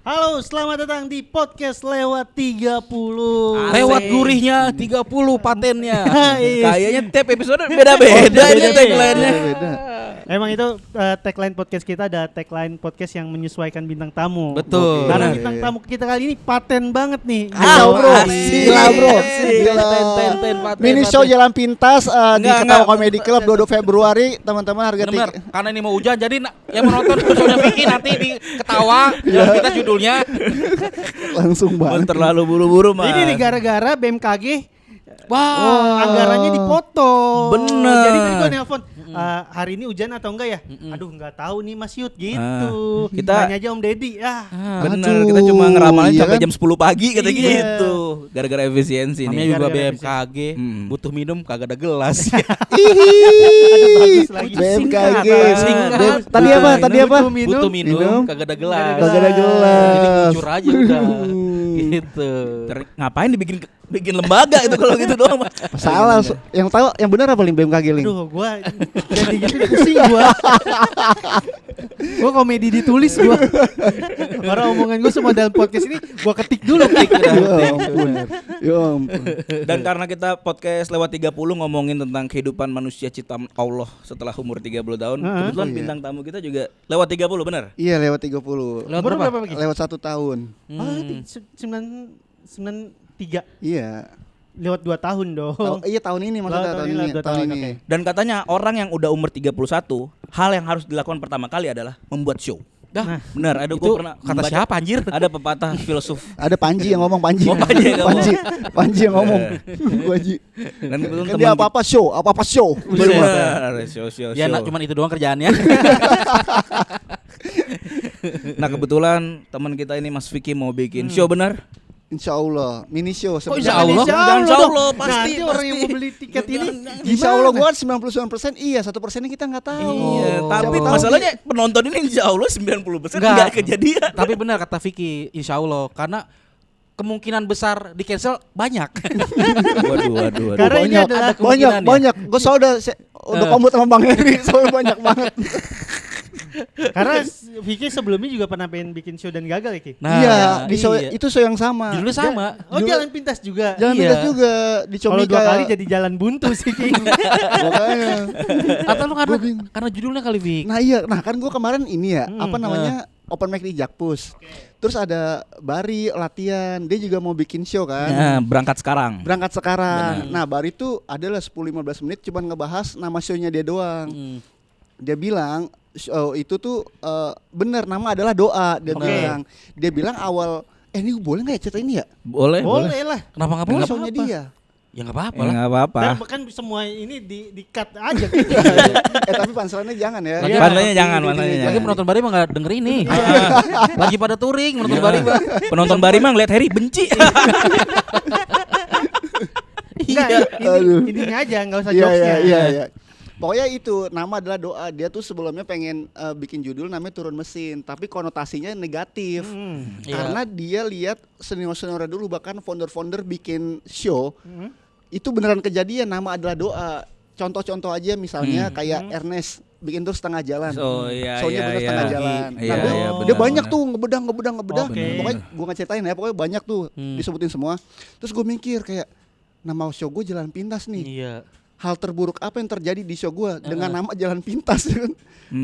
Halo, selamat datang di podcast lewat 30. Lewat gurihnya 30 patennya. Iya. Kayaknya tiap episode beda-beda ini tagline-nya. Emang itu tagline podcast kita ada tagline podcast yang menyesuaikan bintang tamu. Betul. Karena Benar. bintang tamu kita kali ini paten banget nih. Kacau, bro. Gila, bro. Gila. Ten, paten, Mini paten. show Jalan Pintas di Enggak, Ketawa enggak. Comedy Club 22 Februari. Teman-teman harga Bener, tiket. karena ini mau hujan jadi yang menonton episode Vicky nanti di ketawa dan kita judulnya Langsung banget. terlalu buru-buru mah. Ini nih gara-gara BMKG Wah, anggarannya dipotong. Bener. Jadi tadi gue nelpon, hari ini hujan atau enggak ya? Aduh, enggak tahu nih Mas Yud gitu. kita- Tanya aja Om Deddy. bener, kita cuma ngeramalin iya sampai kan? jam 10 pagi kata Iya. gitu. Gara-gara efisiensi Namanya nih. juga Gara-gara BMKG, butuh minum kagak ada gelas. Ada bagus lagi. BMKG. Singkat. Tadi apa? Tadi apa? Butuh minum Minum. kagak ada gelas. Kagak ada gelas. Jadi kucur aja udah. Gitu. Ngapain bikin lembaga itu kalau gitu doang. Salah. Yang tahu yang benar apa Ling BMKG Ling? Aduh, gua jadi gitu pusing gua. Gua komedi ditulis gua. Orang omongan gua semua dalam podcast ini gua ketik dulu. Ya ampun. Ya ampun. Dan karena kita podcast lewat 30 ngomongin tentang kehidupan manusia ciptaan Allah setelah umur 30 tahun. Kebetulan Oh, iya. bintang tamu kita juga lewat 30 benar? Iya lewat 30. Lewat Umur berapa? berapa lagi? Lewat 1 tahun. Oh, 93. Iya. Lewat 2 tahun dong. Iya tahun ini maksudnya Oh, tahun tahun ini, ini. dua Tahun tahun, ini. oke. Dan katanya orang yang udah umur 31, hal yang harus dilakukan pertama kali adalah membuat show. Nah, Benar, ada Itu gue pernah kata membaca- siapa anjir? Ada pepatah filosof. Ada Panji yang ngomong Panji. Oh, Panji yang ngomong. Panji yang ngomong. Panji. Dan kebetulan Kan dia apa-apa show. Benar, show. Ya nak cuman itu doang kerjaannya. Nah kebetulan teman kita ini Mas Vicky mau bikin show benar? Insya Allah mini show. insya Allah? Jangan insya Allah, dong. pasti, Nanti orang pasti. yang mau beli tiket ini Insya Allah gua 99% iya 1%-nya kita nggak tahu. Iya, tapi Siapa tahu masalahnya penonton ini insya Allah 90% Enggak. nggak kejadian. Tapi benar kata Vicky, insya Allah karena kemungkinan besar di cancel banyak. Waduh. Karena ini banyak, adalah kemungkinan ya. banyak. Gue soalnya udah komut sama Bang Heri, soalnya banyak banget. karena Vicky sebelumnya juga pernah pengen bikin show dan gagal ya Ki? Iya, di show iya. itu show yang sama. Judulnya sama. Oh, Dulu- jalan pintas juga. Jangan Iya. beda juga di Kalau Comika. 2 kali jadi jalan buntu sih Ki. Makanya. Atau lu Gua bingung. karena judulnya kali Vicky. Nah iya, nah kan gue kemarin ini ya, apa namanya open mic di Jakpus. Terus ada Bari latihan, dia juga mau bikin show kan. Nah, berangkat sekarang. Berangkat sekarang. Nah Bari tuh adalah 10-15 menit cuman ngebahas nama show-nya dia doang. Dia bilang show itu tuh bener nama adalah doa. Dia Oke. bilang, dia bilang awal ini boleh nggak ya cerita ini ya? Boleh. Boleh lah. Kenapa nggak boleh? Show-nya dia. Ya nggak apa-apa Ya, lah. nggak apa-apa. Dan bahkan semua ini di cut aja Ki. Tapi panselannya jangan ya. Iya. Panselnya jangan, panselnya Lagi jangan. penonton Bari mah nggak denger ini. Lagi pada touring menonton Bari mah. Penonton Bari mah ngeliat Harry benci. Enggak, Aduh. ininya aja enggak usah Iya jokesnya. iya. Pokoknya itu nama adalah doa. Dia tuh sebelumnya pengen bikin judul namanya turun mesin, tapi konotasinya negatif. Iya. Karena dia lihat senior-senior dulu bahkan founder-founder bikin show itu beneran kejadian nama adalah doa. Contoh-contoh aja misalnya kayak Ernest bikin terus setengah jalan. Oh iya Show-nya bener setengah jalan. Iya, Nah, dia, iya, dia benar, banyak benar. tuh ngebedah. Oke. Pokoknya gua nggak ceritain ya, pokoknya banyak tuh disebutin semua. Terus gue mikir kayak nama show gue Jalan Pintas nih. Iya. Hal terburuk apa yang terjadi di show gue dengan nama Jalan Pintas kan?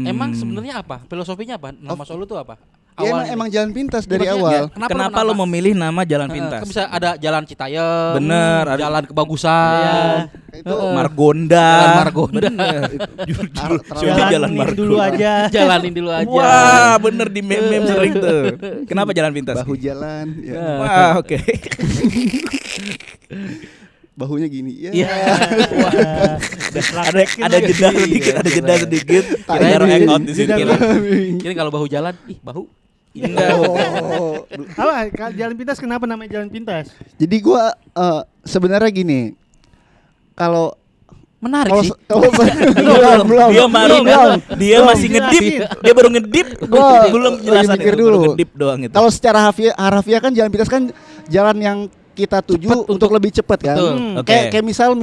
Emang sebenarnya apa? Filosofinya apa? Nama solo itu apa? Ya, emang Jalan Pintas dari Maksudnya, awal. Kenapa lo memilih nama Jalan Kan Pintas? bisa ada Jalan Citayam, Bener, ada- Jalan Kebagusan, Itu Margonda. Jalan Margonda. Shownya Jalan Jalanin dulu Margonda. aja. Jalanin dulu aja. Wah, bener di meme sering tuh. Kenapa Jalan Pintas? bahu jalan, ya. Wah, oke. Bahunya gini. Ya. Iya. Ada jeda sedikit, ada jeda sedikit. Kita taruh hangout di sini. kira. Ini kalau bahu jalan, ih bahu. Enggak. Oh. Apa? Jalan pintas kenapa namanya jalan pintas? Jadi gua sebenarnya gini. Kalau Menarik sih. Dia masih ngedip. Dia baru ngedip. Gua Belum lagi jelasan mikir itu, dulu. baru ngedip doang itu. Kalau secara harfiah kan Jalan Pintas kan jalan yang kita tuju Cepet untuk lebih cepat kan. Betul. Oke. Kayak misal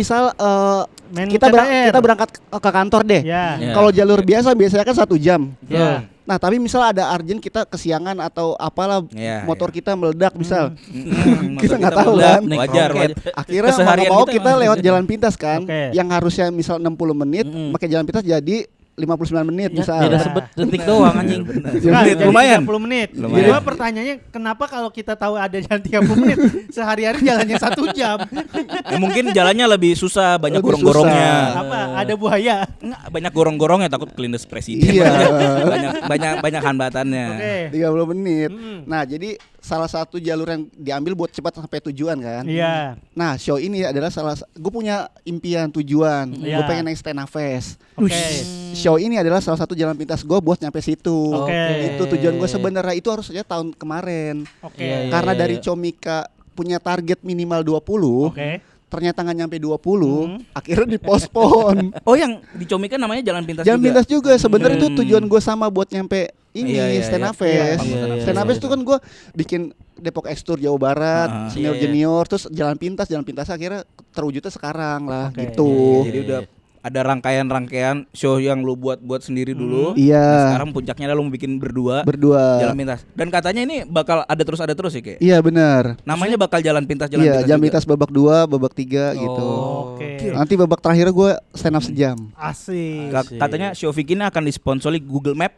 Main kita TTR. kita berangkat ke kantor deh. Ya. Ya. Kalau jalur biasanya kan 1 jam. Ya. Nah tapi misal ada urgent kita kesiangan atau apalah Iya, motor kita meledak misal. Kita Motor nggak tahu meledak, kan. Wajar, Roket. wajar. Akhirnya mau Keseharian nggak mau kita kita emang. lewat jalan pintas kan. Oke. Yang harusnya misal 60 menit pakai jalan pintas jadi 59 menit Ya, misal. beda sebet detik doang anjing. Nah, Menit, jadi lumayan. 30 menit. Lumayan. Jadi gua pertanyaannya kenapa kalau kita tahu ada jalan 30 menit sehari-hari jalannya 1 jam? Ya, mungkin jalannya lebih susah, banyak Lebih gorong-gorongnya. susah. Apa? Ada buaya. Enggak, banyak gorong-gorongnya takut kelindes presiden. Iya. banyak hambatannya. Oke. 30 menit. Mm. Nah, jadi salah satu jalur yang diambil buat cepat sampai tujuan kan. Iya. Nah, show ini adalah gue punya impian tujuan. Gue Iya. pengen naik Stena Fest. Oke. Show ini adalah salah satu jalan pintas gue buat nyampe situ. Oke. Itu tujuan gue sebenarnya itu harusnya tahun kemarin. Oke. Iya, iya. Karena dari Comika punya target minimal 20, Oke. ternyata nggak nyampe 20, akhirnya dipospon. Oh, yang di Comika namanya jalan pintas Jalan juga. pintas juga sebenarnya itu Hmm. tujuan gue sama buat nyampe ini Iya, iya, Stena iya. Fest. Iya, iya, Stena iya, Fest iya. itu kan gue bikin Depok X Tour Jawa Barat, Ah, senior iya, iya. junior, terus jalan pintas akhirnya terwujudnya sekarang lah Oke. gitu. Jadi udah ada rangkaian show yang lu buat sendiri dulu. Iya. Nah, sekarang puncaknya lu mau bikin berdua Berdua. jalan pintas. Dan katanya ini bakal ada terus ya, Kayak. Iya benar. Namanya bakal jalan pintas Iya, jalan juga. pintas babak 2, babak 3 gitu. Oh. Oke. Nanti babak terakhir gue stand up sejam. Asik. Katanya show Vicky ini akan disponsori Google Map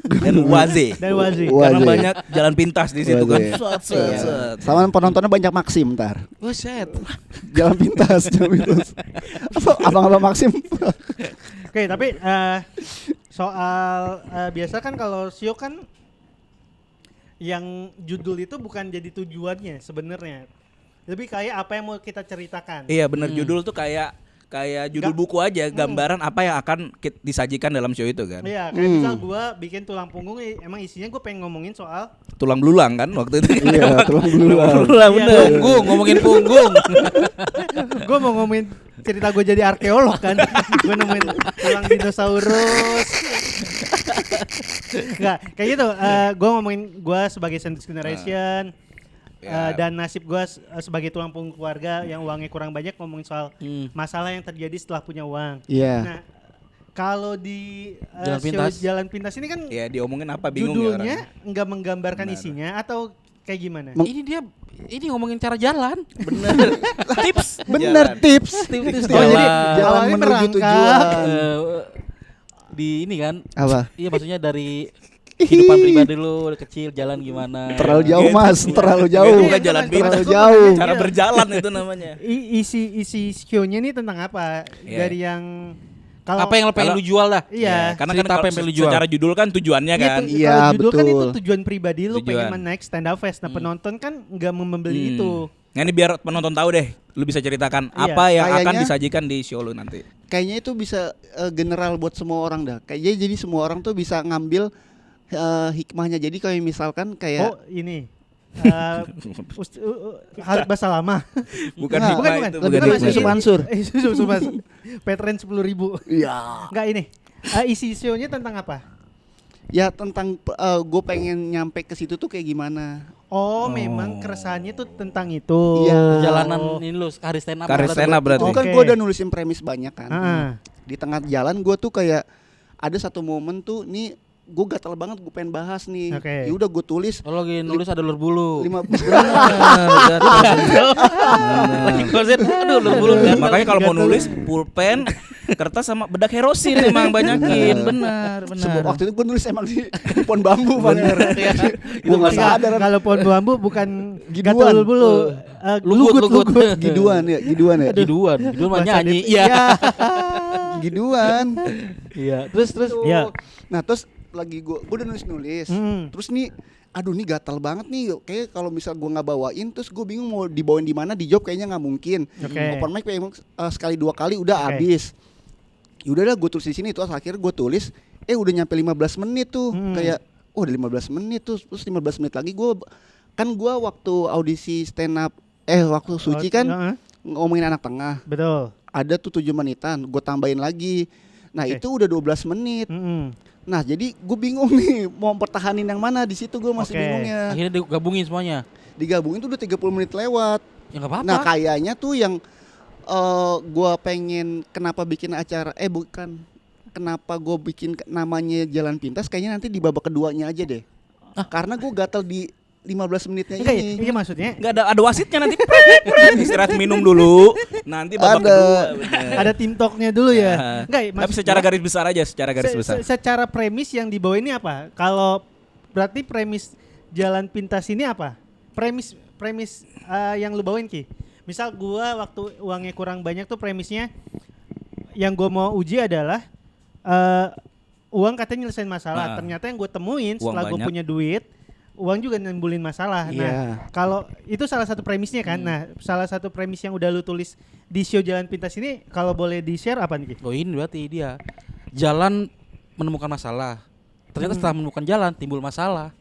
dan Waze. Dan Wazi. Karena Waze. banyak jalan pintas di situ kan. Waze. Set, set, set. Sama penontonnya banyak Maxim ntar. Buset. Jalan pintas, jalan pintas. Abang-abang Maxim. Oke, tapi soal biasa kan kalau show kan yang judul itu bukan jadi tujuannya sebenarnya. Lebih kayak apa yang mau kita ceritakan. Iya bener, judul tuh kayak judul buku aja, gambaran apa yang akan disajikan dalam show itu kan. Iya, kayak misal gua bikin tulang punggung, emang isinya gue pengen ngomongin soal Tulang belulang kan waktu itu. Iya, tulang belulang. Belulang Iya. bener. Punggung, ngomongin punggung. gue mau ngomongin cerita gue jadi arkeolog kan. Gue nemuin tulang dinosaurus. Enggak, kayak gitu. Gue ngomongin gue sebagai sandwich generation. Ya. Dan nasib gue sebagai tulang punggung keluarga yang uangnya kurang banyak, ngomongin soal masalah yang terjadi setelah punya uang. Iya. Nah, kalau di Jalan show Pintas. Jalan Pintas ini kan Ya diomongin apa bingung ya judulnya orang. nggak menggambarkan Benar. isinya atau kayak gimana? Ini ngomongin cara jalan. Bener. Tips. Bener Jalan. tips. Tips Oh, jadi jalan awalnya menuju merangkak. tujuan. Di ini kan. Apa? Iya maksudnya dari kehidupan pribadi lu dari kecil jalan gimana. Terlalu jauh Gitu. Mas, terlalu jauh. Itu Iya, bukan jalan itu pintas. terlalu jauh. Cara Iya. berjalan itu namanya. Isi show-nya ini tentang apa? Iya. Dari yang kalau Apa yang lo pengen Kalau- lu jual dah? iya, Karena cerita kan apa yang pengen lu jual. secara judul kan tujuannya kan. itu, Iya, kalau judul kan itu betul. tujuan pribadi lu pengen Tujuan. menaik stand up fest. Nah, penonton kan nggak membeli itu. Nah ini biar penonton tahu deh, lu bisa ceritakan Iya. apa yang akan Kayaknya- disajikan di show lu nanti. Kayaknya itu bisa general buat semua orang dah. Kayaknya jadi semua orang tuh bisa ngambil hikmahnya. Jadi kayak misalkan kayak Oh, ini. Halid Basalamah. Bukan Nah, hikmah bukan, itu, bukan. bukan Lebih Yusuf masih- Mansur. Yusuf Mansur. Petren 10.000. ya Enggak ini. Isi show-nya tentang apa? ya tentang gue pengen nyampe ke situ tuh kayak gimana. Oh, memang keresahannya tuh tentang itu. Iya. Perjalanan ini lu karir stand up. Karir stand up berarti. Oh kan Oke. gue udah nulisin premis banyak kan. Ah. Di tengah jalan gue tuh kayak ada satu momen tuh nih gue gatal banget gue pengen bahas nih. Oke. Ya udah gue tulis Kalau lagi nulis ada lur bulu. 5 Lagi konser aduh lur bulu. Makanya kalau mau nulis pulpen, kertas sama bedak herosin emang banyakin. Benar, benar. waktu itu gue nulis emang di pohon bambu bener. Gue nggak Enggak, sadar. kalau pohon bambu bukan Giduan. gatal bulu. Lugut. Giduan ya. Giduan mah Bahasa nyanyi. Dit- Iya. Giduan. Iya. Terus Iya. Nah terus lagi gue udah nulis. Terus nih aduh nih gatal banget nih kayak kalau misal gue nggak bawain terus gue bingung mau dibawain di mana di job kayaknya nggak mungkin. Oke. Open mic pengen sekali 2 kali udah Oke. habis. Yaudah gue tulis di sini terus akhirnya gue tulis udah nyampe 15 menit tuh kayak udah 15 menit tuh terus 15 menit lagi gue waktu audisi stand up waktu suci kan Heeh. ngomongin anak tengah Betul. ada tuh 7 menitan gue tambahin lagi. Nah Oke. itu udah 12 menit. Nah jadi gue bingung nih mau pertahanin yang mana di situ gue masih Oke. bingungnya. akhirnya digabungin semuanya. Digabungin tuh udah 30 menit lewat. Ya enggak apa-apa. Nah kayaknya tuh yang gue pengen kenapa bikin acara bukan kenapa gue bikin namanya Jalan Pintas kayaknya nanti di babak keduanya aja deh. Karena gue gatel di 15 menitnya Enggak, ini. iya maksudnya Enggak ada wasitnya nanti. Istirahat minum dulu. Nanti babak Ada. kedua. bener. ada tim talknya dulu ya. Enggak, Tapi maksud secara gua, garis besar aja, secara garis besar. secara premis yang dibawa ini apa? Kalau berarti premis Jalan Pintas ini apa? Premis yang lu bawain Ki. Misal gua waktu uangnya kurang banyak tuh premisnya yang gua mau uji adalah uang katanya nyelesain masalah. Ternyata yang gue temuin Uang setelah gue banyak. punya duit, uang juga nimbulin masalah. Iya. Nah, kalau itu salah satu premisnya kan. Nah, salah satu premis yang udah lu tulis di show Jalan Pintas ini kalau boleh di-share apa nih? Ki? Oh ini berarti dia jalan menemukan masalah. Ternyata setelah menemukan jalan timbul masalah.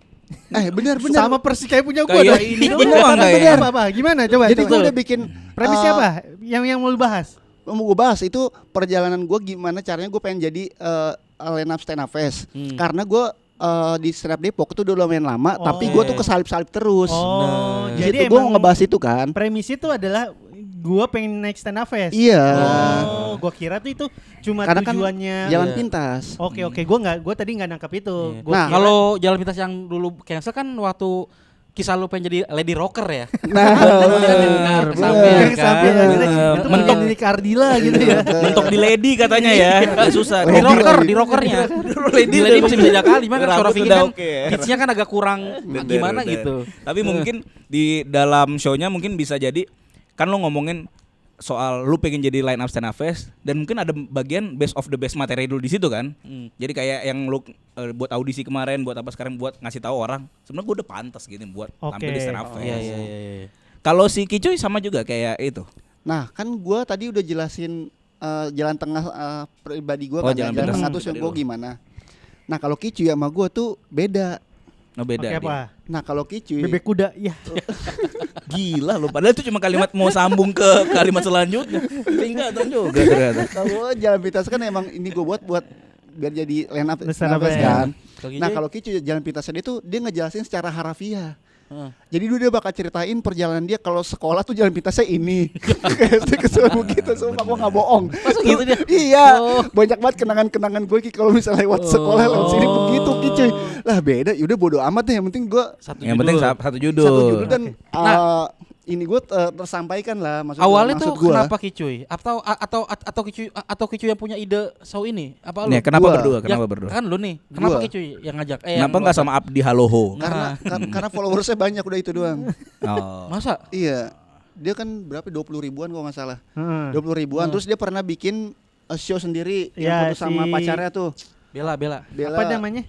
Benar. Sama persis kayak punya gue Kayak dong. ini Bener, doang kayak. apa? Gimana? Coba. Jadi coba. gue udah bikin Premisnya apa? Yang mau lu bahas? Mau gue bahas itu perjalanan gue gimana caranya gue pengen jadi line up stand up fest. Karena gue di stand up Depok itu udah lumayan lama, tapi gue tuh kesalip-salip terus. Oh, Di jadi situ gue emang mau ngebahas itu kan. premis itu adalah gue pengen naik stand up fest. Iya. Oh, gue kira tuh itu cuma Karena kan tujuannya. Jalan Iya. pintas. Oke, gue tadi nggak nangkap itu. Iya. Gua Nah, kira- Kalau jalan pintas yang dulu cancel kan waktu kisah lu pengen jadi lady rocker ya. Nah, Benar, yang kan? sampai akhirnya Bener. itu Mentok. mentok di Kardila gitu ya. Mentok di lady katanya ya. Susah. Di rocker, di rockernya. Di lady masih bisa jaga kali, cuma kan suara Rambut Vicky udah kan oke ya. pitch-nya kan agak kurang Bener, gimana bener. gitu. Tapi mungkin di dalam show-nya mungkin bisa jadi kan lo ngomongin soal lu pengen jadi line up stand up fest dan mungkin ada bagian best of the best materi dulu di situ kan. Jadi kayak yang lu buat audisi kemarin, buat apa sekarang buat ngasih tahu orang sebenarnya gue udah pantas gini buat tampil di stand up fest. Iya. Kalau si Kicuy sama juga kayak itu. nah kan gue tadi udah jelasin jalan tengah pribadi gue Oh, kan. jalan Jalan pintas tengah tuh pribadi gue lu. gimana. Nah kalau Kicu sama gue tuh beda. No beda. Oke, dia. apa? Nah kalau Kicu Bebek kuda. Ya. Gila lu padahal itu cuma kalimat mau sambung ke kalimat selanjutnya. Tinggal tuh juga ternyata. kalau jalan pintas kan emang ini gue buat biar jadi line up Stand up fest ya. kan. Kalau Nah Kicu, kalau Kicu jalan pintasnya itu dia ngejelasin secara harafiah. Heeh. Jadi dulu dia bakal ceritain perjalanan dia kalau sekolah tuh jalan pintasnya ini. Kayak SD ke Solo gitu, sumpah gua enggak bohong. Masa gitu dia? Iya. Oh. Banyak banget kenangan-kenangan gue Ki kalau misalnya lewat sekolah lewat sini begitu Ki cuy. Lah beda, yaudah bodo amat deh, yang penting gua satu Yang penting judul. satu judul. satu judul dan Nah. ini gue tersampaikan lah maksud Awalnya maksud tuh gua. kenapa Kicuy? Atau Kicuy yang punya ide show ini? Apa lu? Nih, kenapa Gua. berdua? Ya, Kenapa berdua? Kan lu nih. Kenapa Gua. Kicuy yang ngajak? Kenapa yang enggak sama Abdi Haloho? Karena followersnya banyak udah itu doang. Oh. Masa? Iya. Dia kan berapa 20 ribuan kalau nggak salah. Heeh. 20 ribuan terus dia pernah bikin show sendiri Ya, yang foto sama si- pacarnya tuh. Bela. Bela, Apa namanya?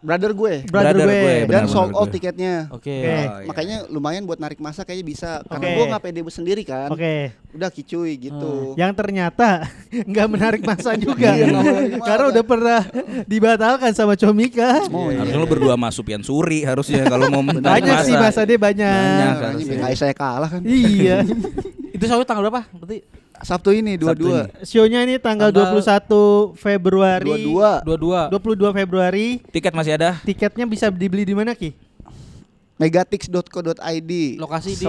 brother gue. Brother gue. Dan benar, sold benar, out benar. tiketnya. Oke. Oke. Oh, iya. Makanya lumayan buat narik masa kayaknya bisa. Karena Oke. gue nggak pede sendiri kan. Oke. Udah Kicuy gitu. Yang ternyata nggak menarik masa juga. Iya, nggak menarik masa. Karena udah pernah dibatalkan sama Comika. Oh, iya. Harusnya lo berdua sama Sufyan Suri harusnya kalau mau menarik Banyak sih masa dia banyak. Banyak. Nah, ini BKS saya kalah kan. Iya. Itu show tanggal berapa? Berarti Sabtu ini Sabtu 22. Show-nya ini tanggal Tanggal 21 Februari. 22. 22. 22 Februari. Tiket masih ada? Tiketnya bisa dibeli di mana Ki? Megatix.co.id Lokasi di-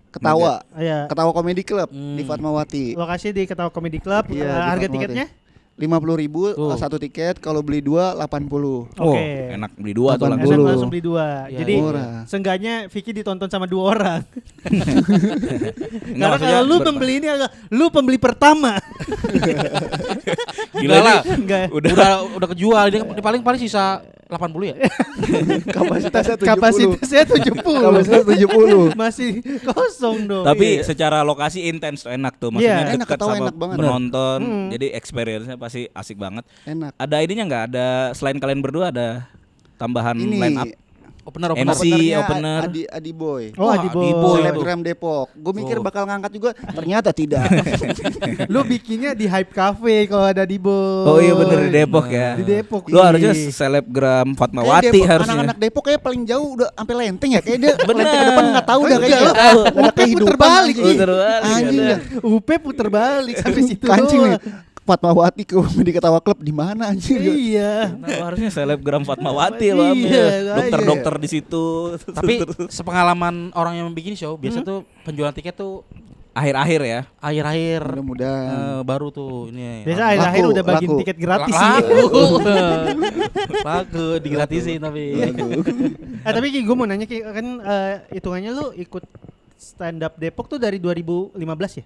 /ketawa. Ya. Ketawa Comedy Club di Fatmawati. Lokasi di Ketawa Comedy Club. Iya, di Harga Fatmawati. tiketnya? 50.000 Tuh. satu tiket, kalau beli 2 80. Oh, Oke. enak beli dua tuh 80. langsung. Langsung beli 2. Iya, Jadi murah. seenggaknya Vicky ditonton sama 2 orang. Enggak, Karena maksudnya kalau lu berapa? pembeli ini adalah lu pembeli pertama. Gila lah. nih. Enggak. Udah kejual. Dia paling sisa 80 ya. Kapasitasnya 70. Kapasitasnya 70. Kapasitas 70. Masih kosong dong. Tapi Iya. secara lokasi intens tuh enak tuh. Iya. Maksudnya Enak, dekat ketawa sama enak banget. penonton. Hmm. Jadi experience-nya pasti asik banget. Enak. Ada ininya nggak? Ada selain kalian berdua ada tambahan Ini line up? Opener. MC. openernya opener. Adi Boy. Oh, Adi Boy. Selebgram Depok. Gue mikir Oh. bakal ngangkat juga, ternyata tidak. Lu bikinnya di Hype Cafe kalau ada di Boy. Oh iya bener di Depok ya. Di Depok. Lu Ih. harusnya selebgram Kayak Fatmawati Depok, harusnya. anak-anak Depok kayak paling jauh udah sampai Lenteng ya. Kayak dia Bener. Lenteng ke depan nggak tahu dah Enggak, kayaknya. lu Nggak ada UP kehidupan puter balik, anjing. Puter balik, Anjing ada. ya. UP puter balik sampai situ. Kancing nih. doang. Fatmawati ke di Ketawa Club di mana anjing? Iya. Nah, lu harusnya selebgram Fatmawati lo ambil. Iya, Dokter-dokter di situ. Tapi sepengalaman orang yang bikin show biasa tuh penjualan tiket tuh akhir-akhir ya. Akhir-akhir Mudah-mudahan. baru tuh ini. Biasa akhir-akhir Laku, udah bagiin laku. tiket gratis sih. Laku digratisin tapi. Tapi Ki, gue mau nanya Ki, kan hitungannya lu ikut stand up Depok tuh dari 2015 ya?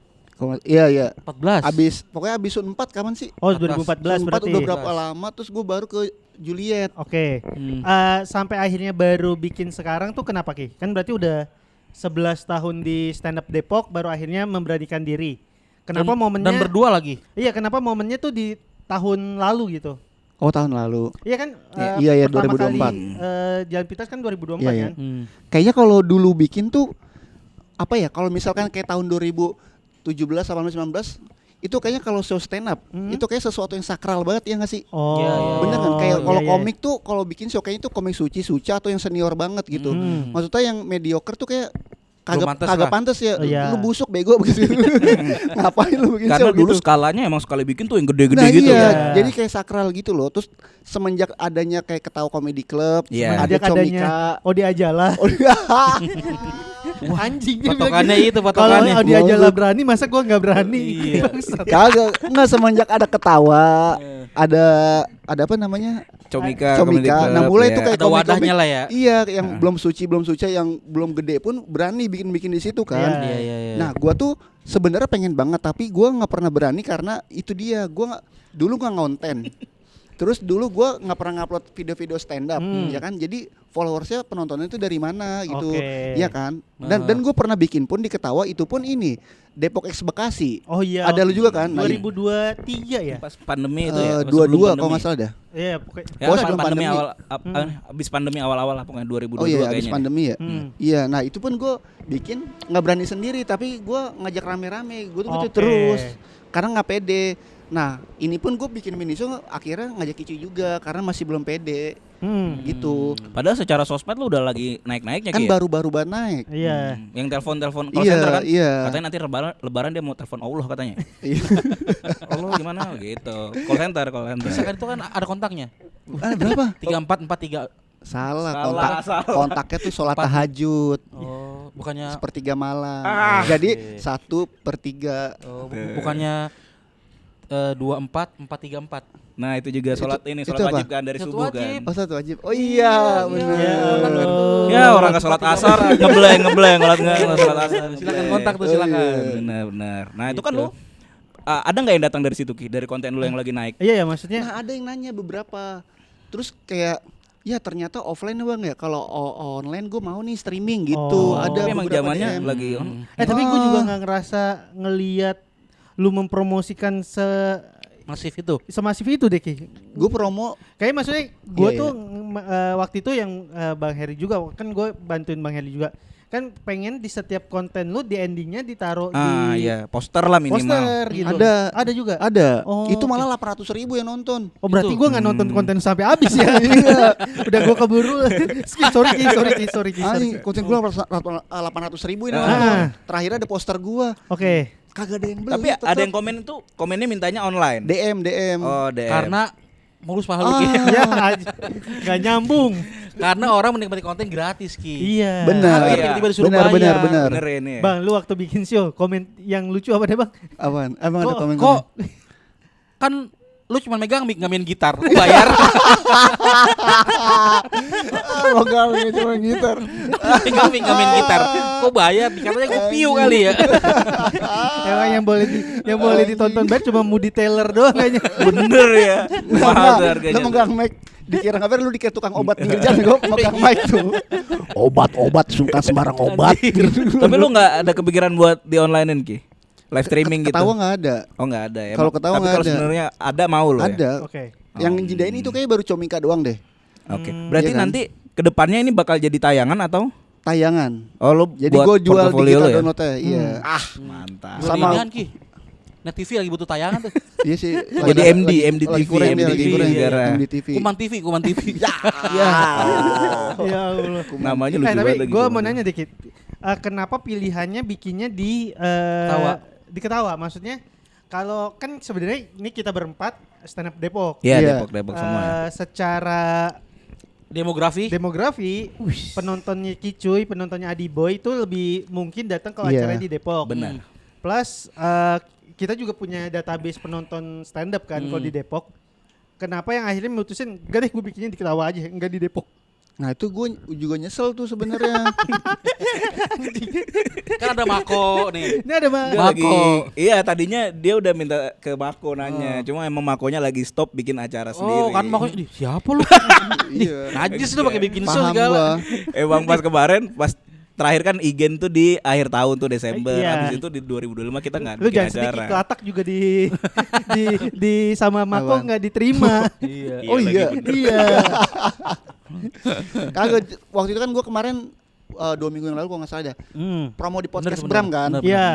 Iya. 14. Pokoknya abis Sun 4 kapan sih? Oh 2014 Sun 4 berarti. udah berapa lama terus gue baru ke Juliet. Oke. Sampai akhirnya baru bikin sekarang tuh kenapa Ki? Kan berarti udah 11 tahun di stand up Depok baru akhirnya memberanikan diri. Kenapa momennya? Dan berdua lagi. Iya, kenapa momennya tuh di tahun lalu gitu? Oh tahun lalu. Iya kan? Iya, pertama 2024. kali Jalan Pintas kan 2024 Iya, iya. kan? Kayaknya kalau dulu bikin tuh apa ya? Kalau misalkan kayak tahun 2017, 18, 19 itu kayaknya kalau show stand up itu kayak sesuatu yang sakral banget ya nggak sih? Oh. Iya, iya. Bener kan? Kayak iya, kalau iya. komik tuh kalau bikin show kayaknya itu komik suci atau yang senior banget gitu. Maksudnya yang mediocre tuh kayak Belum kagak pantas pantas ya. Oh, iya. Lu busuk bego begitu. Ngapain lu bikin Karena show dulu gitu? skalanya emang sekali bikin tuh yang gede-gede Nah gitu iya, ya. jadi kayak sakral gitu loh. Terus semenjak adanya kayak Ketawa Comedy Club, Iya. ada Sejak adanya Comika. Odi Ajalah. Oh, iya. Anjing dia bilang Patokannya gitu. itu, Kalau patokannya. Odi Ajalah berani, masa gua nggak berani? Iya. Bangsat. Kagak, enggak semenjak ada Ketawa, ada apa namanya? Comika, Comedy Comika. Club, Nah, mulai ya. itu kayak Ada wadahnya lah ya. Iya, yang belum suci, yang belum gede pun berani bikin di situ kan. Iya. Iya. Nah, gua tuh sebenarnya pengen banget tapi gua nggak pernah berani karena itu dia, dulu nggak ngonten. Terus dulu gua nggak pernah ngupload video-video stand up, ya kan? Jadi followersnya penontonnya itu dari mana gitu, Oke. ya kan? Dan gue pernah bikin pun di Ketawa itu pun ini Depok X Bekasi. Oh iya. Ada lu juga kan? Nah, 2023 ya? Pas pandemi itu ya. dua sebelum kalau pandemi. nggak salah dah. Iya, pokoknya. Ya, Oh, pas sebelum pandemi pandemi. awal abis pandemi awal-awal lah pokoknya 2022 Oh iya, habis kayaknya. pandemi ya. Hmm. Iya, nah itu pun gue bikin nggak berani sendiri, tapi gue ngajak rame-rame. Gue tuh gitu Oke. terus, karena nggak pede. Nah, ini pun gue bikin mini show akhirnya ngajak Icu juga karena masih belum pede, gitu. Padahal secara sosmed lu udah lagi naik-naiknya Kan Ki, ya? baru-baru banget naik. Iya. Yang telepon call Iya, center kan? iya. Katanya nanti lebaran dia mau telepon Allah katanya. Iya. Allah gimana gitu. Call center. Misalkan itu kan ada kontaknya. Berapa? 3443. Salah, Salah. kontaknya tuh sholat tahajud. Oh, bukannya Sepertiga malam. Jadi 1/3. bukannya 24434. Nah itu juga sholat ini, itu sholat apa? wajib kan dari Sholat subuh wajib. kan. Oh, satu wajib. Oh iya, benar. Ya orang nggak sholat asar ngebleng nggak sholat asar. Silakan kontak tuh, silakan. Benar. Nah itu kan lu ada nggak yang datang dari situ Ki, dari konten lu yang lagi naik? Iya ya, maksudnya Nah, ada yang nanya beberapa. Terus kayak ya ternyata offline Bang ya. Kalau online gue mau nih streaming gitu. Oh. Ada Tapi emang beberapa zamannya DM. lagi tapi gue juga nggak ngerasa ngelihat lu mempromosikan Masif itu. semasif itu deh Ki. Gue promo. Kayak maksudnya gue Iya, tuh waktu itu yang Bang Heri juga kan gue bantuin Bang Heri juga kan pengen di setiap konten lu di endingnya ditaruh di iya, poster lah minimal. poster gitu. Ada juga. Ada. Oh, Itu oke. malah 800.000 yang nonton. Oh berarti Itu. gue nggak nonton konten sampai habis ya. Udah gue keburu. Skip, sorry Ki. Anjing, konten gue 800.000 ini Ah. nonton. Terakhir ada poster gue. Oke. Kagak ada yang beli. Tapi ada yang komen itu komennya mintanya online. DM. Oh DM. Karena mulus paha lu Ki. Ya nggak nyambung. Karena orang menikmati konten gratis Ki. Iya. Benar. Tapi tiba-tiba disuruh Benar. bayar. Bener ini. Bang, lu waktu bikin show komen yang lucu apa deh Bang? Apaan? Emang ada Kok- komen? Kok kan lu cuma megang mic nggak main gitar, lu bayar. Logalnya cuma gitar. Megang mic nggak main gitar, kok bayar? Katanya gue piu kali ya. Emang yang boleh ditonton banget cuma Moody Taylor doang kayaknya. Bener ya. Mahal tuh Lu harganya. megang mic dikira ngapain lu dikira tukang obat pinggir jalan gue megang mic tuh. Obat sungkan sembarang obat. Tapi lu nggak ada kepikiran buat di onlinein Ki? Live streaming gitu? Ketawa nggak ada. Oh nggak ada ya. Kalau ketawa Tapi nggak kalau ada. sebenarnya ada mau lo ya. Ada. Oke. Yang ngejidain itu kayak baru Comika doang deh. Oke. Berarti Iya kan? nanti kedepannya ini bakal jadi tayangan atau? Tayangan. Oh lu Jadi buat gue jual portofolio digital lo ya? downloadnya. Iya. Mantap. Sama- Sama Ki. Net TV lagi butuh tayangan tuh. Iya sih. Jadi MD lagi TV, kurang dia, lagi MD kurang. gara. MDTV. Kuman TV. Ya. Ya Allah. Namanya lucu Tapi banget lagi. gue mau nanya dikit. Kenapa pilihannya bikinnya di Ketawa. Di Ketawa? Maksudnya kalau kan sebenarnya ini kita berempat stand up Depok. Iya, Iya. Depok semua ya. Secara demografi penontonnya Kicuy, penontonnya Adi Boy itu lebih mungkin datang ke Iya. acara di Depok. Benar. Plus kita juga punya database penonton stand up kan kalau di Depok. Kenapa yang akhirnya mutusin enggak deh gue bikinnya di Ketawa aja, enggak di Depok. Nah itu gue juga nyesel tuh sebenarnya. Kan ada Mako nih. Ini ada mah. Dia lagi, Mako. iya tadinya dia udah minta ke Mako nanya, cuma emang Makonya lagi stop bikin acara sendiri. Oh kan Mako siapa lu? Iya. Najis lu pakai bikin show Paham segala. gua. Emang pas kemarin pas terakhir kan Igen tuh di akhir tahun tuh Desember. Iya. Habis itu di 2025 kita nggak Lu bikin jangan sedih acara. Kelatak juga di sama Mako Apaan? nggak diterima. Iya. Oh lagi iya. bener. Iya. Kagak, waktu itu kan gue kemarin 2 minggu yang lalu kalau nggak salah ada promo di podcast Bener, Bram kan. bener. Iya.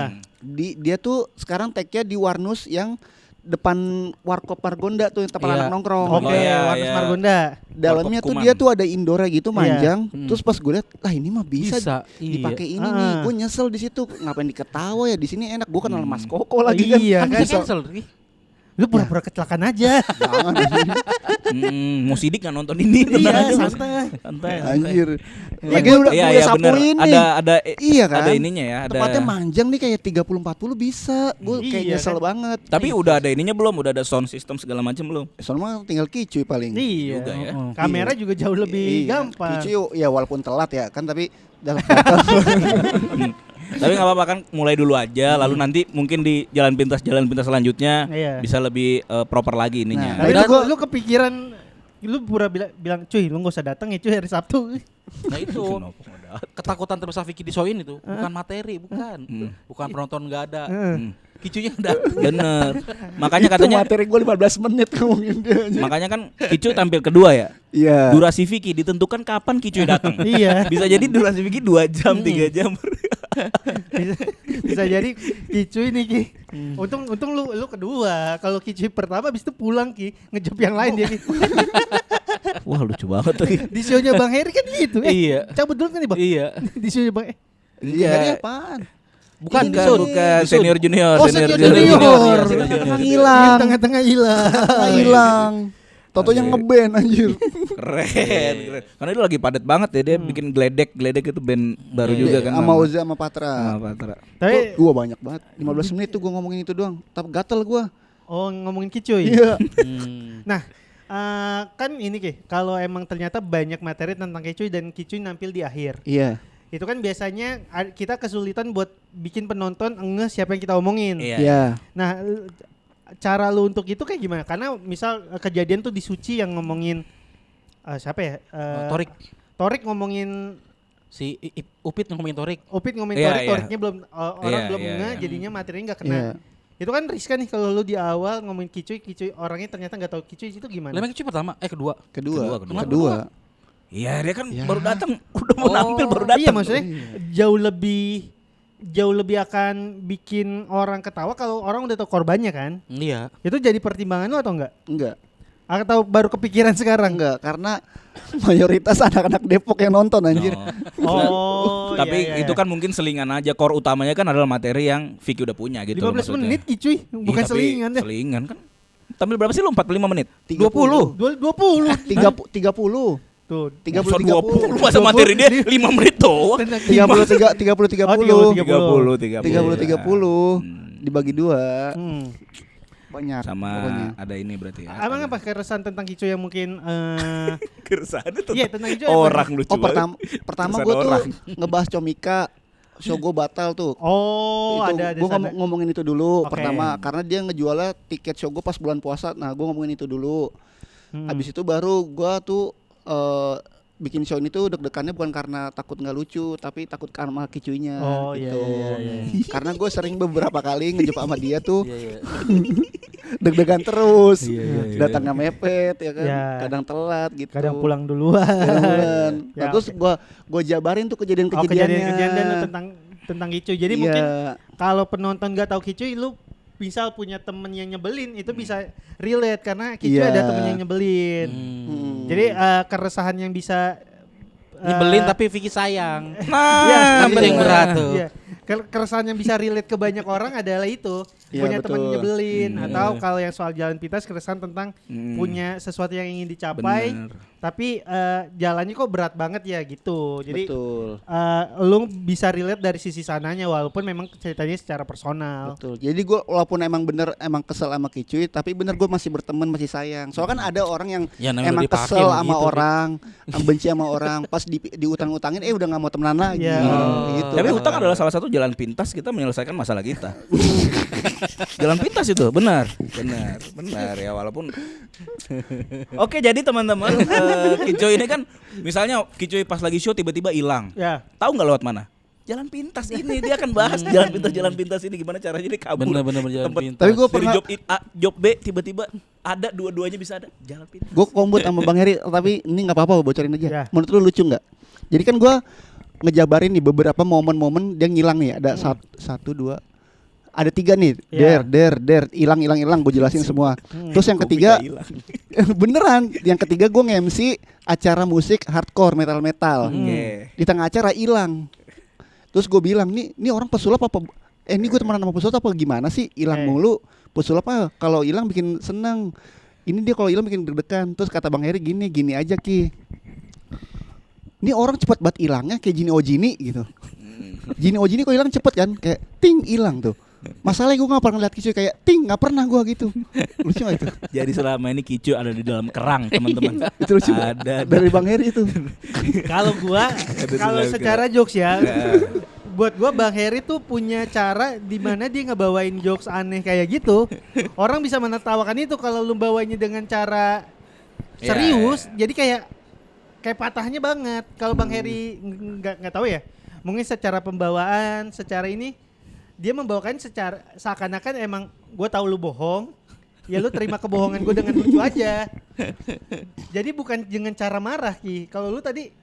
Dia tuh sekarang tag-nya di Warnus yang depan Warkop Margonda tuh yang tempat Iya. anak nongkrong. Oke, iya, Warnes iya. Margonda. Dalamnya Warkop tuh Kuman. dia tuh ada indoornya gitu manjang. Terus pas gue liat, lah ini mah bisa, Bisa, dipakai iya. ini nih. Ah. Gue nyesel di situ. Ngapain diketawa ya, di sini enak. Gue kenal Mas Koko lagi kan. Iya, Kan kan. bisa cancel Ri. Lu pura-pura kecelakaan aja. Jangan. Mau sidik nggak nonton ini? Iya, santai. Santai. Anjir. Iya, Lagi gua- udah Iya gue iya benar. sapuin nih. Ada Iya kan? Ada ininya ya, ada. Tempatnya manjang nih kayak 30-40 bisa. Gue kayak Iya, nyesel kan? banget. Tapi udah ada ininya belum? Udah ada sound system segala macam belum? Soalnya tinggal kicuy paling. Iya. Juga ya. Kamera juga jauh lebih Iya. gampang. Kicuy ya walaupun telat ya kan, tapi dalam Tapi nggak apa-apa kan, mulai dulu aja. Lalu nanti mungkin di jalan pintas selanjutnya Iya. bisa lebih proper lagi ininya. Tapi Dan lu kepikiran lu pura bilang cuy lu gak usah datang ya cuy hari Sabtu. Nah itu ketakutan terbesar Vicky di show ini tuh bukan materi, bukan. Bukan penonton nggak ada. Kicunya ada. Bener. Makanya itu katanya, materi gue 15 menit ngomongin dia aja. makanya kan Kicu tampil kedua ya. Iya. Durasi Vicky ditentukan kapan Kicu datang. Iya. Bisa jadi durasi Vicky 2 jam, 3 jam. bisa jadi Kicuy nih Ki. Untung lu kedua. Kalau Kicuy pertama habis itu pulang Ki, ngejob yang lain dia Ki. Wah lucu banget tuh. Di show-nya Bang Heri kan gitu. Iya. Cabut dulu kan nih Bang. Iya. Di show-nya Bang Iya. Ini apaan? Bukan Bukan, di show. bukan. Di show. Senior junior. Oh, senior junior. junior. Iya, senior junior. Hilang. Tengah-tengah hilang. Hilang. Toto-nya ngeband anjir. Keren, keren. Karena itu lagi padat banget ya, dia bikin Gledek itu band baru juga kan. Sama Oza sama Patra. Sama Patra. Tapi Gua banyak banget. 15 menit tuh gua ngomongin itu doang. Tapi gatel gua. ngomongin Kicuy. Iya. Nah, kan ini Ki, kalau emang ternyata banyak materi tentang Kicuy dan Kicuy nampil di akhir. Iya. Itu kan biasanya kita kesulitan buat bikin penonton ngeh siapa yang kita omongin. Iya. Iya. Nah, cara lu untuk itu kayak gimana? Karena misal kejadian tuh di Suci yang ngomongin siapa ya? Torik ngomongin Si Upit ngomongin Torik. Upit ngomongin Iya, Torik, iya. Toriknya belum orang Iya, belum iya, ngeh, iya. jadinya materinya nggak kena. Iya. Itu kan riskan nih kalau lu di awal ngomongin Kicuy orangnya ternyata nggak tahu Kicuy itu gimana? Lemeng Kicuy pertama, kedua. Kedua. Kedua. Kedua. Iya, dia kan Ya. baru datang, udah mau nampil baru datang. Iya maksudnya jauh lebih akan bikin orang ketawa kalau orang udah tahu korbannya kan. Iya. Itu jadi pertimbangan lu atau enggak? Enggak. Atau baru kepikiran sekarang? Enggak, karena mayoritas anak-anak Depok yang nonton anjir. Oh, Tapi iya, iya. itu kan mungkin selingan aja. Core utamanya kan adalah materi yang Vicky udah punya gitu. 15 maksudnya. menit Kicuy, Iya, bukan tapi selingan deh. Selingan kan. Tampil berapa sih lu? 45 menit. 30. 20. 30. Tuh. 30 Masa 30. 20 masa materi dia 5 menit doang. 30 30 30. 30. 30 dibagi 2. Hmm. Banyak Sama pokoknya. ada ini berarti ya. Abang apa keresahan tentang Kicuy yang mungkin keresahan itu? iya tentang Kicuy apa? Orang lucu. Oh, banget. pertama Keresahan gue tuh orang. ngebahas Comika. Show gue batal tuh. Oh, Itu ada gue sana. ngomongin itu dulu Oke. pertama karena dia ngejualnya tiket show gue pas bulan puasa. Nah, gue ngomongin itu dulu. Habis itu baru gue tuh bikin show ini tuh deg-degannya bukan karena takut nggak lucu, tapi takut karma Kicuinya Oh, iya, gitu. iya. Karena gue sering beberapa kali ngejumpa sama dia tuh Iya. deg-degan terus. Iya. Datangnya mepet ya kan, Iya. kadang telat gitu. Kadang pulang duluan. Kadang. Nah, Ya, terus oke. gue jabarin tuh kejadian-kejadiannya. kejadian-kejadian lu tentang Kicuy. Jadi Iya. mungkin kalau penonton nggak tahu Kicuy, lu misal punya temen yang nyebelin itu bisa relate karena Kicuy Iya. ada temen yang nyebelin. Jadi keresahan yang bisa Nyebelin tapi Vicky sayang. Nah, Iya, Ngambil yang berat tuh. Iya. keresahan yang bisa relate ke banyak orang adalah itu Iya, punya teman betul. nyebelin atau kalau yang soal jalan pintas keresahan tentang punya sesuatu yang ingin dicapai Bener. tapi jalannya kok berat banget ya gitu. Jadi Betul. lu bisa relate dari sisi sananya walaupun memang ceritanya secara personal. Betul. Jadi gue walaupun emang kesel sama Kicuy, tapi bener gue masih berteman, masih sayang. Soalnya kan ada orang yang Ya, namanya emang udah dipakai kesel begitu, sama Rik. orang, benci sama orang, pas diutang-utangin udah nggak mau temenan lagi. Ya. Gitu. Tapi utang adalah salah satu jalan pintas kita menyelesaikan masalah kita. Jalan pintas itu, benar ya walaupun. Oke, jadi teman-teman, Kicuy ini kan misalnya Kicuy pas lagi show tiba-tiba hilang. Ya. Tahu nggak lewat mana? Jalan pintas ini dia akan bahas jalan pintas ini gimana caranya dia kabur. Bener-bener jalan Tempat- pintas. Tapi gue Dari pernah job B tiba-tiba ada dua-duanya bisa ada jalan pintas. gue kombut sama Bang Heri, tapi ini nggak apa-apa, bocorin aja. Ya. Menurut lu lucu nggak? Jadi kan gue ngejabarin nih beberapa momen-momen dia ngilang nih, ada satu dua, ada 3 nih, Ya. der, hilang, gue jelasin semua. Terus yang ketiga, beneran, yang ketiga gue nge-MC acara musik hardcore metal. Oke. Di tengah acara hilang. Terus gue bilang, nih orang pesulap apa? Ini gue temenan sama pesulap apa gimana sih? Hilang mulu. Pesulap kalau hilang bikin seneng. Ini dia kalau hilang bikin deg-degan. Terus kata Bang Heri gini aja Ki. Ini orang cepat banget hilangnya kayak Jini Ojini gitu. Jini Ojini kok hilang cepet kan? Kayak ting hilang tuh. Masalahnya gue gak pernah lihat Kicuy kayak ting, gak pernah gue gitu. Lucu gak itu? Jadi selama ini Kicu ada di dalam kerang, teman-teman. Itu lucu Ada dari Bang Heri itu. Kalau gua kalau selalu secara jokes ya, buat gua Bang Heri tuh punya cara di mana dia ngebawain jokes aneh kayak gitu. Orang bisa menertawakan itu kalau lu bawainnya dengan cara serius. Jadi kayak patahnya banget. Kalau Bang Heri nggak tahu ya. Mungkin secara pembawaan, secara ini dia membawakan secara seakan-akan emang gue tahu lu bohong. Ya lu terima kebohongan gue dengan lucu aja. Jadi bukan dengan cara marah Ki. Kalau lu tadi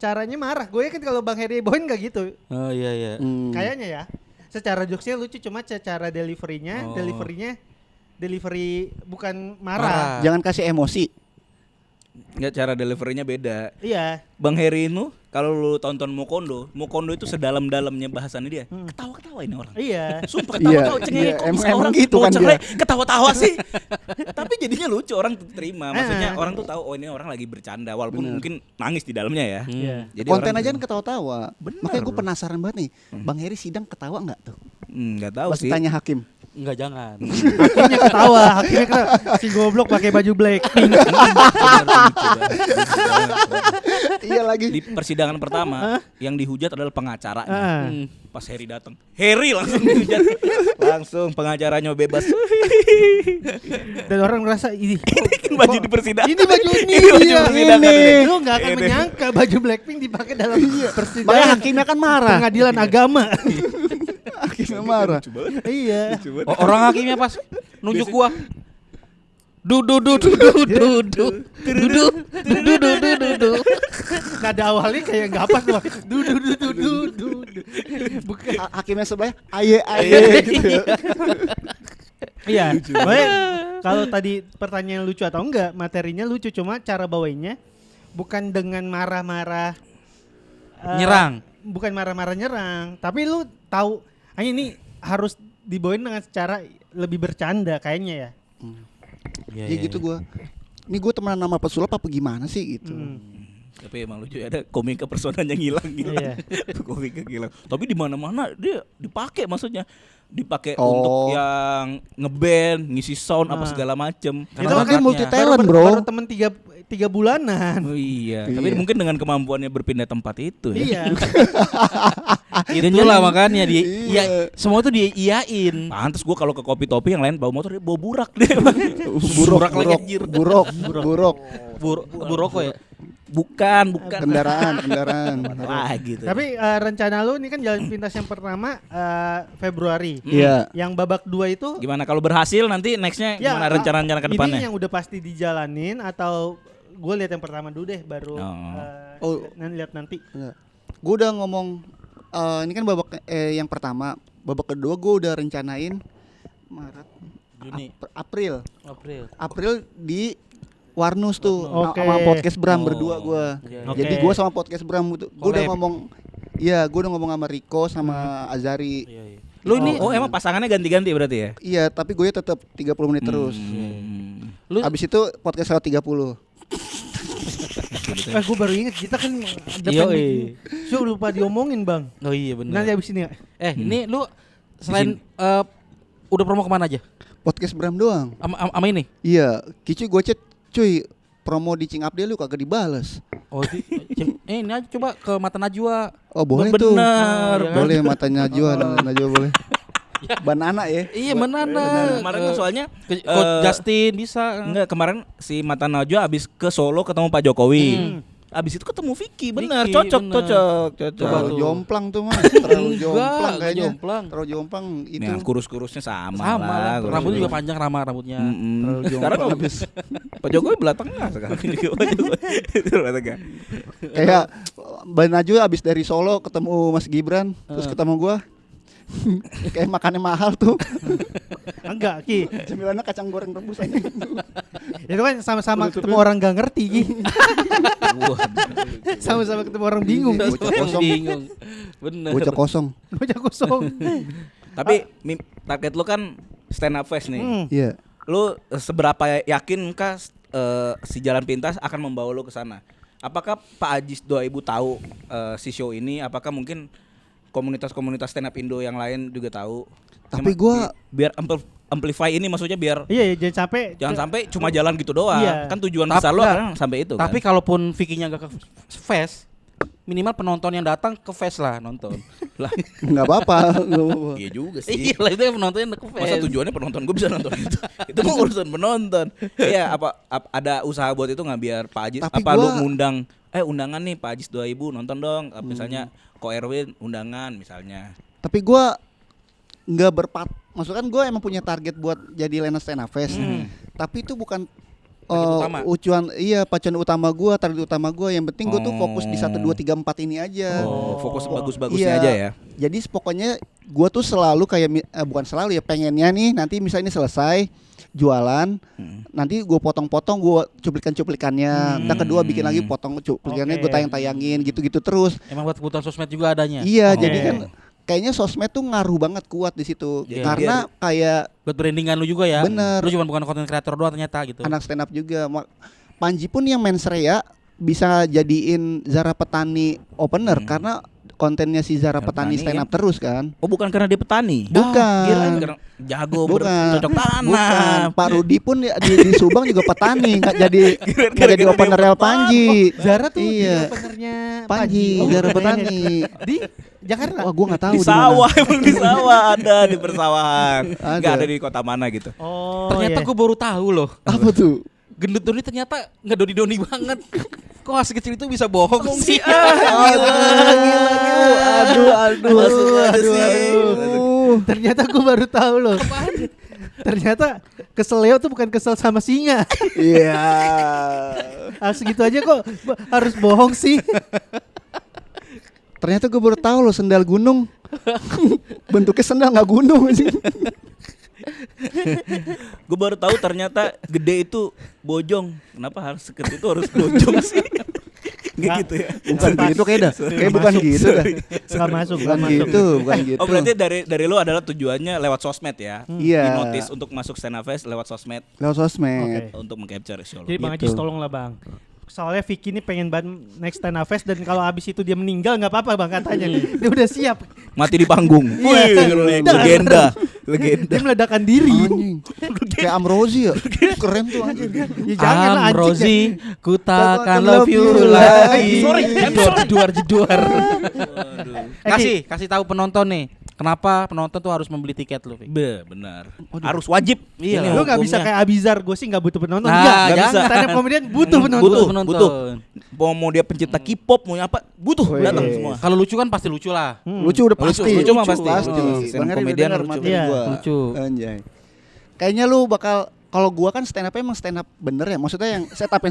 caranya marah. Gue yakin kalau Bang Heri bawain gak gitu. Oh iya. Kayaknya ya. Secara jokesnya lucu cuma secara deliverynya, delivery bukan marah. Jangan kasih emosi. Nggak, cara deliverynya beda. Iya. Bang Heri itu kalau lu tonton Mokondo itu sedalam-dalamnya bahasannya dia. Ketawa-ketawa ini orang. Iya. Sumpah ketawa-tawa Iya, cengeng iya, kok bisa emang orang gitu mau kan cerai dia. ketawa-tawa sih. Tapi jadinya lucu, orang terima. Maksudnya orang tuh tahu oh ini orang lagi bercanda walaupun mungkin nangis di dalamnya ya. Iya. Jadi Konten orang aja kan ketawa-tawa. Bener. Makanya gue penasaran banget nih, Bang Heri sidang ketawa nggak tuh? nggak tahu Pas sih. ditanya hakim. Enggak, jangan. Hakimnya ketawa, hakimnya ketawa. Si goblok pakai baju Blackpink. Iya lagi. Di persidangan pertama yang dihujat adalah pengacaranya. Ah. Pas Heri datang, Heri langsung dihujat. Langsung pengacaranya bebas. Dan orang merasa ini Baju di persidangan. Ini baju ini, Ini baju iya, persidangan ini. ini. Lu nggak akan menyangka baju Blackpink dipakai dalam Makanya persidangan hakimnya kan marah. pengadilan agama. Hakimnya marah. Iya. Orang hakimnya pas nunjuk gua. Nada awalnya kayak nggak pas loh. Bukan. Hakimnya sebelahnya aye gitu. Iya. Makanya kalau tadi pertanyaan lucu atau enggak, materinya lucu cuma cara bawainnya bukan dengan marah-marah Nyerang. Bukan marah-marah nyerang, tapi lu tahu ini harus dibawain dengan secara lebih bercanda kayaknya ya. Ya gitu gua. Ini gua temenan sama pesulap apa gimana sih gitu. Tapi emang lucu ya, ada komika personanya yang hilang gitu. Iya. Komika hilang. Tapi di mana-mana dia dipakai, maksudnya dipakai Oh. untuk yang ngeband, ngisi sound apa segala macem. Itu kan multi talent, baru bro. temen 3 bulanan. Oh iya. Iya. Tapi mungkin dengan kemampuannya berpindah tempat itu ya. Iya. Itulah makanya dia Iya. semua tuh dia iyain. Pantes gua kalau ke Kopi Topi yang lain bawa motor dia bawa burak dia. Buruk lagi anjir. buruk. Buroko ya. Bukan. Kendaraan. Wah gitu. Tapi rencana lu ini kan jalan pintas yang pertama Februari. Iya. Yang babak 2 itu Gimana kalau berhasil nanti nextnya gimana rencana-rencana ke depannya? Ini yang udah pasti dijalanin atau gue lihat yang pertama dulu deh baru lihat nanti. Gue udah ngomong ini kan babak yang pertama, babak kedua gue udah rencanain Maret, Juni. April April. di Warnus tuh Oke. sama podcast Bram berdua gue. Iya. Oke. Jadi gue sama podcast Bram gue udah Collab. ngomong Iya, gue udah ngomong sama Rico sama Azari. Iya, iya. Lu ini emang pasangannya ganti-ganti berarti ya? Iya, tapi gue tetap 30 menit terus. Lu Abis itu podcast 30. Gue baru inget kita kan ada Iya, pending show lupa diomongin bang. oh iya benar. Nanti abis ini ya. Ini lu selain udah promo kemana aja? Podcast Bram doang. Ama ini? Iya, Kicu gue chat, cuy, promo di Cing Update lu kagak dibales. Oh, ini aja coba ke Mata Najwa. Oh boleh Bener. tuh. Iya kan? Boleh matanya Najwa, Najwa boleh. Banana ya. Iya Banana. Kemarin kan soalnya Coach Justin bisa. enggak, kemarin si Mata Najwa abis ke Solo ketemu Pak Jokowi. Abis itu ketemu Vicky, benar, Vicky, cocok. Coba Terlalu tuh. jomplang tuh mas. Terlalu Enggak, jomplang enggak kayaknya. jomplang. Terlalu jomplang itu. Nih, kurus-kurusnya sama Sama lah. kurus-kurus. Rambut juga panjang rambutnya. Terlalu Sekarang jomplang habis. Pak Jokowi belah tengah sekarang juga Pak Jokowi. Itu belah tengah. Kayak Mbak Najwa abis dari Solo ketemu Mas Gibran, terus ketemu gua. Kayak makannya mahal tuh. Enggak Ki. Cemilannya kacang goreng rebus aja. Itu kan sama-sama ketemu orang gak ngerti Ki. Sama-sama ketemu orang bingung. Bocah kosong. Bingung. Bener. Bocah kosong. Bocah kosong. Tapi target lu kan stand up fest nih. Iya. Lu seberapa yakinkah si Jalan Pintas akan membawa lu ke sana? Apakah Pak Ajis 2000 tahu si show ini? Apakah mungkin komunitas-komunitas stand up Indo yang lain juga tahu? Tapi gua biar amplify ini maksudnya biar Iya, jangan sampai cuma jalan gitu doang. Iya. Kan tujuan Tapi- besar lu enggak. kan sampai itu Tapi kan. kalaupun Vicky-nya gak ke fest, minimal penonton yang datang ke fest lah nonton. Lah, nggak apa-apa. iya juga sih. Iya lah itu yang penonton yang ke fest. Masa tujuannya penonton gue bisa nonton itu? Itu mah urusan penonton. Iya, ada usaha buat itu nggak biar Pak Ajis Tapi apa lu gua- ngundang undangan nih Pak Ajis 2000 nonton dong. Misalnya Ko Erwin undangan misalnya. Tapi gua nggak maksudnya kan gue emang punya target buat jadi Lena Stand Up Fest. Tapi itu bukan Target utama. pacuan utama gue, target utama gue. Yang penting gue tuh fokus di 1, 2, 3, 4 ini aja. Oh, fokus bagus-bagusnya Iya. aja ya. Jadi pokoknya gue tuh selalu kayak bukan selalu ya, pengennya nih nanti misalnya ini selesai jualan, nanti gue potong-potong, gue cuplikan-cuplikannya. Ntar kedua bikin lagi potong cuplikannya, gue Oke. tayang-tayangin gitu-gitu terus. Emang buat kebutuhan sosmed juga adanya. Iya, Oke. jadi kan kayaknya sosmed tuh ngaruh banget kuat di situ. Iya, Karena kayak Buat brandingan lu juga ya. Bener. Lu cuma bukan konten kreator doang ternyata gitu. anak stand up juga. Panji pun yang main Sreya bisa jadiin Zara Petani opener karena kontennya si Zara Zara Petani Petani stand up kan? terus kan. Oh, bukan karena dia petani. Bukan. Kirain karena jago Bukan. bercocok tanam. Bukan. Pak Rudi pun di Subang juga petani, nggak jadi opener Panji. Zara tuh Iya. di openernya Panji, Zara Petani. Di Jakarta. Wah, gua nggak tahu Di di mana. sawah, emang di sawah ada di persawahan. Ada. Enggak ada di kota mana gitu. Oh, Ternyata iya. gue baru tahu loh. Apa tuh? Gendut Doni ternyata nggak doni banget. Kok masih kecil itu bisa bohong sih? Aduh. Ternyata gue baru tahu loh. Ternyata kesel Leo tuh bukan kesel sama singa. Iya. Segitu aja kok harus bohong sih. Ternyata gue baru tahu loh sendal gunung. Bentuknya sendal nggak gunung sih. Gue baru tahu ternyata gede itu bojong. Kenapa harus sekecil itu harus bojong sih? Nggak gitu ya. Bukan gitu kayak dah. Kayak bukan gitu dah. Nggak masuk, Bukan nggak masuk. gitu, bukan gitu. Oh, berarti dari lu adalah tujuannya lewat sosmed ya? Iya. Di notice untuk masuk Stand Up Fest lewat sosmed Lewat sosmed. Oke. untuk meng-capture show lu. Jadi Bang Gitu. Ajis tolong lah Bang. Soalnya Vicky ini pengen banget next Stand Up Fest dan kalau abis itu dia meninggal nggak apa-apa Bang katanya. Dia udah siap. Mati di panggung. Iya. Wih, legenda. Legenda. Dia meledakan diri. Anjing. Kayak Amrozi ya. Keren tuh anjing. Ya jangan lah anjing. Rozi, ku takkan love love you you lagi. Sorry, Jedor. Ki. Kasih tahu penonton nih. Kenapa penonton tuh harus membeli tiket lu, Fik? Benar. Harus wajib. Iya Ini lah. Lu nggak bisa hukumnya. kayak Abizar, gue sih nggak butuh penonton. Nah, Nggak jangan. bisa. Stand up comedian butuh penonton. Butuh, penonton. butuh. Mau dia pencipta K-pop mau apa? Butuh Wih. datang semua. Kalau lucu kan pasti lucu lah. Lucu udah pasti. Lucu mah pasti. Pasti. Lucu. Bang Heri udah Komedian denger lucu. materi Iya, gua. lucu. Anjay. Kayaknya lu bakal, kalau gua kan stand up emang stand up bener ya. Maksudnya yang setup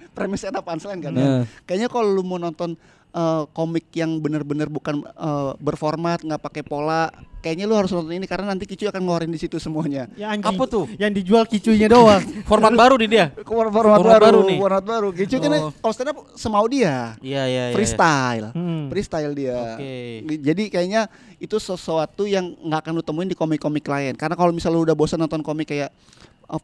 premis setup punchline kan ya. Nah. Kayaknya kalau lu mau nonton komik yang bener-bener bukan berformat, nggak pakai pola, kayaknya lu harus nonton ini karena nanti Kicu akan ngeluarin di situ semuanya. Ya anjing. Apa tuh? Yang dijual kicunya doang. Format baru di dia. Format Format baru nih. Format baru. Kicu kan Oh. kalau stand up semau dia. Iya. Freestyle. Hmm. Freestyle dia. Oke. Jadi kayaknya itu sesuatu yang nggak akan lu temuin di komik-komik lain. Karena kalau misalnya lu udah bosan nonton komik kayak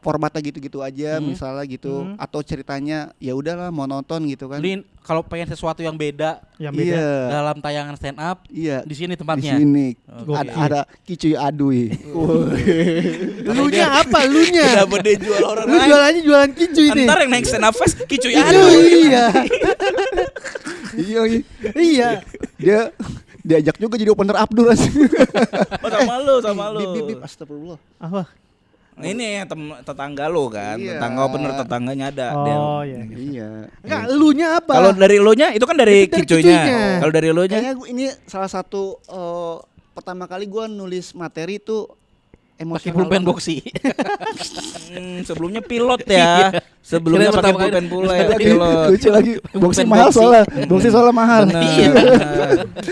formatnya gitu-gitu aja misalnya gitu atau ceritanya ya udahlah mau nonton gitu kan. Lu kalau pengen sesuatu yang beda Yang beda. Iya. dalam tayangan stand up, Iya. di sini Di tempatnya. sini Oke. ada Kicuy Adui. Lunya apa? Lunya. Kenapa dia jual orang Lu lain? jualannya jualan kicu ini. Ntar yang naik stand up fest Kicu ya Aduh, iya. Iya, iya. Iya. Dia diajak juga jadi opener Abdul. Oh, sama lu. Bip, astagfirullah. Apa? Ini tetangga lu kan, Iya. tetangga opener tetangganya ada. Oh iya. Iya. Enggak, lunya apa? Kalau dari lo nya itu kan dari Itu dari Kicunya. Kicunya. Kalau dari lo nya Kayaknya ini salah satu pertama kali gua nulis materi itu Pakai emosional. pulpen banget. boxy. sebelumnya pilot ya. Sebelumnya Kira pakai pertama pulpen kali- pula Lagi pilot. lucu lagi. Boxy Pulpen mahal boxy. soalnya. Boxy soalnya mahal. Iya.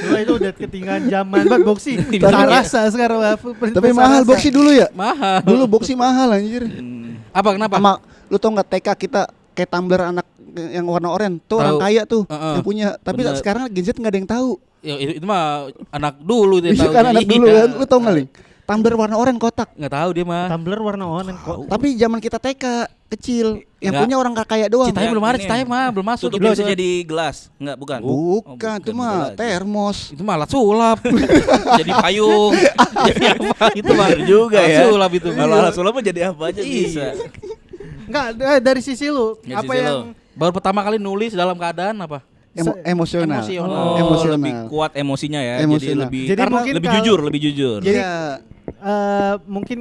Wah, itu udah ketinggalan zaman banget boxy. Tapi- Rasa sekarang Wah. Tapi mahal boxy dulu ya. Mahal. Dulu boxy mahal anjir. Apa kenapa? Sama lu tau nggak TK kita kayak tumbler anak yang warna oranye tuh Tahu. orang kaya tuh Heeh. yang punya. Tapi Bener. sekarang Gen Z nggak ada yang tahu. Ya, itu mah anak dulu dia Iya tahu. kan anak dulu Iya. kan. Lu tau nggak Ling? Tumbler warna oranye kotak. Nggak tahu dia mah. Tumbler warna oranye kok. Tapi zaman kita TK kecil yang Nggak. punya orang kaya doang. Citayam Yang belum ada, ini. Citayam mah belum masuk. Tutupnya Itu bisa jadi gelas. Enggak, bukan. Bukan, itu mah beda lagi. termos. Itu mah alat sulap. Jadi payung. Jadi apa itu mah juga alat ya. sulap itu. Kalau alat sulap mah jadi apa aja Iya. bisa. Enggak, dari sisi lu. Dari Apa sisi yang lu. Baru pertama kali nulis dalam keadaan apa? Emosional. Emosional. Oh, Emosional. lebih kuat emosinya ya. Emosional. Jadi lebih Jadi karena mungkin lebih kalau- jujur, lebih jujur. Jadi- Iya. mungkin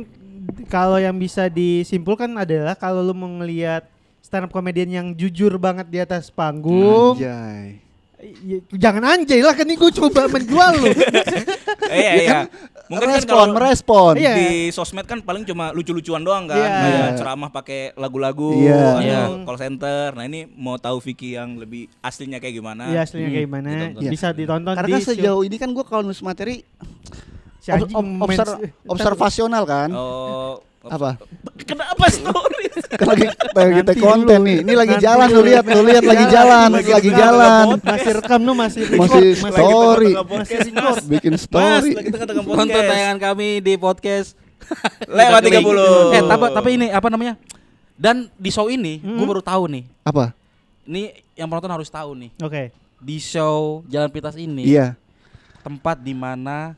kalau yang bisa disimpulkan adalah kalau lu mau ngelihat stand up comedian yang jujur banget di atas panggung, Anjay. jangan anjay lah, kan ini gue coba menjual lu. Iya. Mungkin kan Respon, kalau merespon. Iya. di sosmed kan paling cuma lucu-lucuan doang kan. Iya. Kayak ceramah pakai lagu-lagu Iya. atau Iya. call center. Nah, ini mau tahu Vicky yang lebih aslinya kayak gimana? Iya, aslinya kayak gimana? Ditonton. Bisa ditonton Karena di kan sejauh ini kan gue kalau nulis materi si anjing observasional kan. Oh, Apa? Kenapa story? Kan lagi kita Nanti konten dulu. nih. Ini lagi Nanti jalan dulu. lu lihat lagi jalan, lagi jalan. Masih rekam lu, masih Masih record, story. masih record. Bikin Mas, story. lagi tengah-tengah Tonton podcast. tayangan kami di podcast Lewat 30. tapi ini apa namanya? Dan di show ini gue baru tahu nih. Apa? Ini yang penonton harus tahu nih. Oke. Di show Jalan Pintas ini Iya. tempat di mana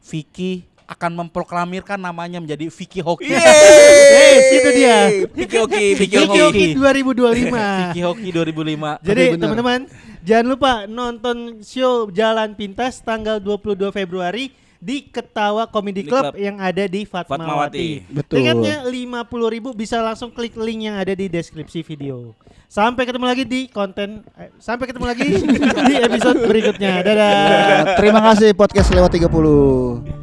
Vicky akan memproklamirkan namanya menjadi Vicky Hoki. Itu dia. Vicky Hoki, Vicky Vicky Hoki. Hoki 2025. Vicky Hoki 2005. Jadi Tapi bener. teman-teman jangan lupa nonton show Jalan Pintas tanggal 22 Februari di Ketawa Comedy Di Club Club. yang ada di Fatmawati. Fatmawati. Betul. Tiketnya 50.000, bisa langsung klik link yang ada di deskripsi video. Sampai ketemu lagi di sampai ketemu lagi di episode berikutnya. Dadah. Terima kasih podcast lewat 30.